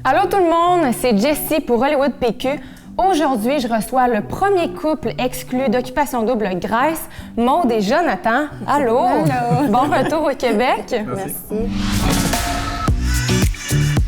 Allô tout le monde, c'est Jessie pour Hollywood PQ. Aujourd'hui, je reçois le premier couple exclu d'Occupation Double Grèce, Maude et Jonathan. Allô! Allô. Bon retour au Québec. Merci.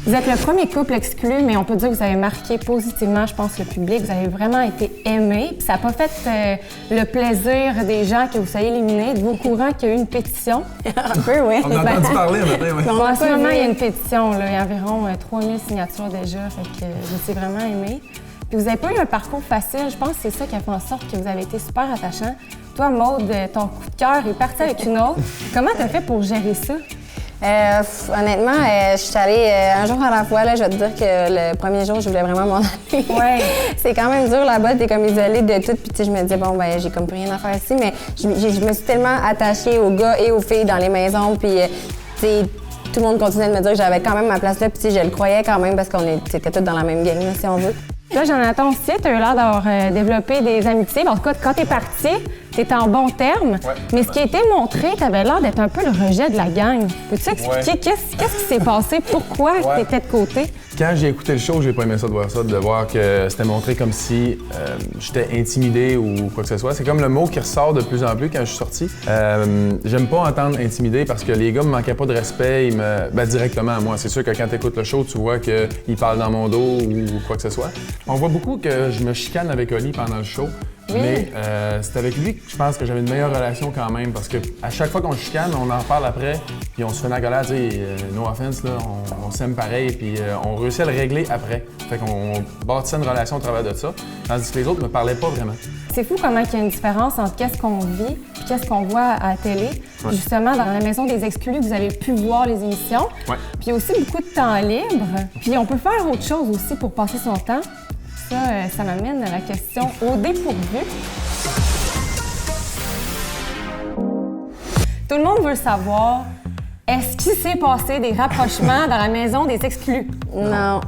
Vous êtes le premier couple exclu, mais on peut dire que vous avez marqué positivement, je pense, le public. Vous avez vraiment été aimé. Puis ça n'a pas fait le plaisir des gens que vous soyez éliminés. Êtes-vous au courant qu'il y a eu une pétition? Un peu, oui. On a entendu parler un matin, oui. Bon, en ce moment, il y a une pétition. Là. Il y a environ 3000 signatures déjà. Fait que je suis vraiment aimée. Puis vous n'avez pas eu un parcours facile. Je pense que c'est ça qui a fait en sorte que vous avez été super attachants. Toi, Maude, ton coup de cœur est parti avec une autre. Comment tu as fait pour gérer ça? Honnêtement, je suis allée un jour à la fois. Là, je vais te dire que le premier jour, je voulais vraiment m'en aller. Ouais. C'est quand même dur là-bas, t'es comme isolée de tout. Puis tu sais, je me disais, bon, ben j'ai comme plus rien à faire ici. Mais je me suis tellement attachée aux gars et aux filles dans les maisons. Puis tu sais, tout le monde continuait de me dire que j'avais quand même ma place là. Puis je le croyais quand même parce qu'on était tous dans la même gang, là, si on veut. Là, Jonathan aussi, tu as eu l'air d'avoir développé des amitiés. En tout cas, quand tu es parti, tu étais en bons termes. Ouais. Mais ce qui a été montré, tu avais l'air d'être un peu le rejet de la gang. Peux-tu expliquer Ouais. qu'est-ce qui s'est passé? Pourquoi tu étais de côté? Quand j'ai écouté le show, j'ai pas aimé ça, de voir que c'était montré comme si j'étais intimidé ou quoi que ce soit. C'est comme le mot qui ressort de plus en plus quand je suis sorti. J'aime pas entendre intimidé parce que les gars me manquaient pas de respect, directement à moi. C'est sûr que quand tu écoutes le show, tu vois qu'ils parlent dans mon dos ou quoi que ce soit. On voit beaucoup que je me chicane avec Oli pendant le show. Oui. Mais c'est avec lui que je pense que j'avais une meilleure relation quand même parce que à chaque fois qu'on se chicane, on en parle après, puis on se fait une accolade, tu sais, no offense, là, on s'aime pareil, puis on réussit à le régler après. Fait qu'on bâtissait une relation au travers de ça, tandis que les autres ne me parlaient pas vraiment. C'est fou comment il y a une différence entre qu'est-ce qu'on vit et qu'est-ce qu'on voit à la télé. Ouais. Justement, dans la Maison des Exclus, vous avez pu voir les émissions. Ouais. Puis il y a aussi beaucoup de temps libre. Puis on peut faire autre chose aussi pour passer son temps. Ça m'amène à la question au dépourvu. Tout le monde veut savoir, est-ce qu'il s'est passé des rapprochements dans la Maison des Exclus? Non.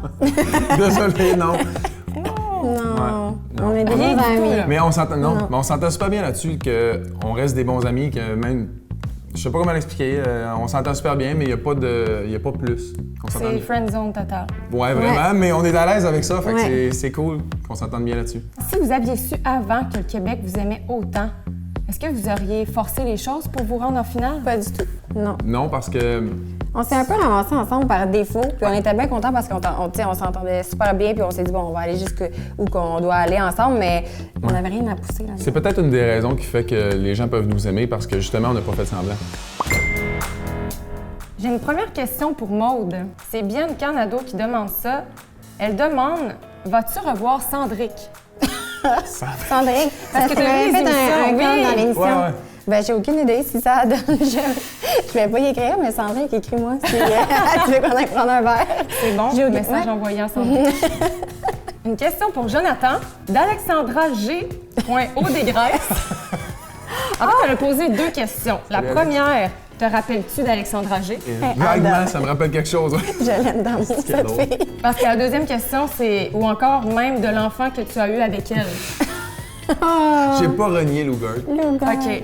Désolé, non. Non. Ouais. On est des Rien bons du tout, amis. là. Mais on s'entend, mais on s'entend super bien là-dessus qu'on reste des bons amis, que même, je sais pas comment l'expliquer, on s'entend super bien, mais il y a pas plus. On s'entend C'est bien. friend zone total. Ouais, vraiment, mais on est à l'aise avec ça, fait que Ouais. c'est cool qu'on s'entende bien là-dessus. Si vous aviez su avant que le Québec vous aimait autant, est-ce que vous auriez forcé les choses pour vous rendre en finale? Pas du tout. Non. Non, parce que On s'est un peu ramassés ensemble par défaut, puis on était bien contents parce qu'on s'entendait super bien, puis on s'est dit, bon, on va aller jusqu'où qu'on doit aller ensemble, mais on n'avait rien à pousser là. c'est peut-être une des raisons qui fait que les gens peuvent nous aimer parce que justement, on n'a pas fait semblant. J'ai une première question pour Maude. C'est Bianca Canado qui demande ça. Elle demande, vas-tu revoir Cendric? Sandrine, parce que tu t'as m'avais vu fait les un émissions, call oui. dans l'émission. Ouais. Ben, j'ai aucune idée si ça donne. Je vais pas y écrire, mais Sandrine qui écrit moi si tu veux qu'on aille prendre un verre. C'est bon, J'ai aucune- message ouais. envoyé à Cendric. Une question pour Jonathan, d'Alexandra G. des Grèces. En fait, elle a posé deux questions. La Salut, première, te rappelles-tu d'Alexandra G? Vaguement, ça me rappelle quelque chose. Ouais. Je l'aime dans mon cette drôle. fille. Parce que la deuxième question, c'est, ou encore même de l'enfant que tu as eu avec elle. J'ai pas renié Lugard. OK. Ouais.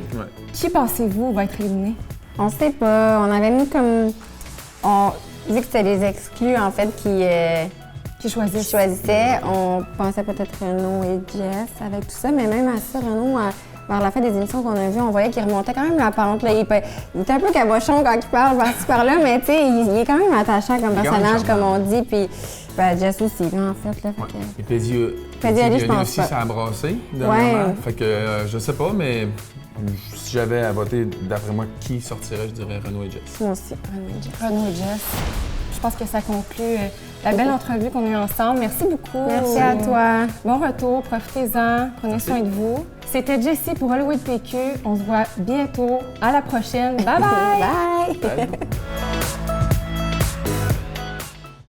Qui pensez-vous va être éliminé? On sait pas. On avait mis comme. Vu que c'était les exclus, en fait, Qui qui choisit? choisissaient, on pensait peut-être Renaud et Jess avec tout ça, mais même à ça, Renaud, vers la fin des émissions qu'on a vues, on voyait qu'il remontait quand même la pente. Là. Il était un peu cabochon quand il parle par-ci par-là, mais tu sais, il est quand même attachant comme Il est quand même personnage, comme charmant. on dit. Puis ben, Jess aussi, là, en fait. Là, fait que- Et Pédi Ali, je pense aussi, pas. ça a brassé dernièrement. Ouais. Fait que je sais pas, mais si j'avais à voter, d'après moi, qui sortirait, je dirais Renaud et Jess. Moi aussi, Renaud et Jess. Renaud et Jess. Je pense que ça conclut la belle entrevue qu'on a eue ensemble. Merci beaucoup. Merci à toi. Bon retour, profitez-en, prenez soin de vous. C'était Jessie pour Hollywood PQ. On se voit bientôt. À la prochaine. Bye bye! Bye! Bye.